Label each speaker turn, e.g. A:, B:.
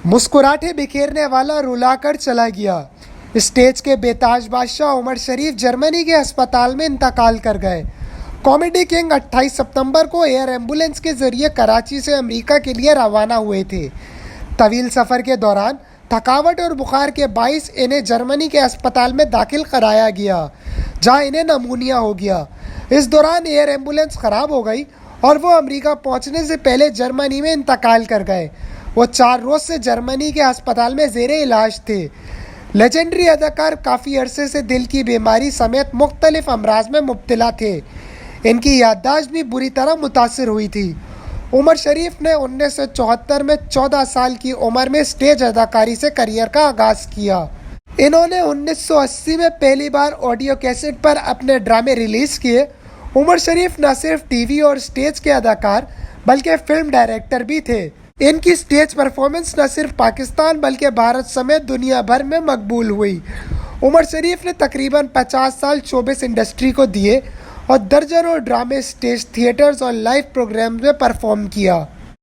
A: मुस्कुराहटें बिखेरने वाला रुलाकर चला गया। स्टेज के बेताज बादशाह उमर शरीफ जर्मनी के हस्पताल में इंतकाल कर गए। कॉमेडी किंग 28 सितंबर को एयर एम्बुलेंस के जरिए कराची से अमेरिका के लिए रवाना हुए थे। तवील सफ़र के दौरान थकावट और बुखार के बाइस इन्हें जर्मनी के अस्पताल में दाखिल कराया गया, जहां इन्हें नमूनिया हो गया। इस दौरान एयर एम्बुलेंस ख़राब हो गई और वो अमेरिका पहुंचने से पहले जर्मनी में इंतकाल कर गए। वो 4 रोज़ से जर्मनी के अस्पताल में ज़ेरे इलाज थे। लेजेंडरी अदाकार काफ़ी अरसे से दिल की बीमारी समेत मुख्तलिफ अमराज में मुब्तला थे। इनकी याददाश्त भी बुरी तरह मुतासर हुई थी। उमर शरीफ ने 1974 में 14 साल की उम्र में स्टेज अदाकारी से करियर का आगाज़ किया। इन्होंने 1980 में पहली बार ऑडियो कैसेट पर अपने ड्रामे रिलीज़ किए। उमर शरीफ न सिर्फ टीवी और स्टेज के अदाकार बल्कि फिल्म डायरेक्टर भी थे। इनकी स्टेज परफॉर्मेंस न सिर्फ पाकिस्तान बल्कि भारत समेत दुनिया भर में मकबूल हुई। उमर शरीफ ने तकरीबन 50 साल शोबिस इंडस्ट्री को दिए और दर्जनों ड्रामे, स्टेज थिएटर्स और लाइव प्रोग्राम में परफॉर्म किया।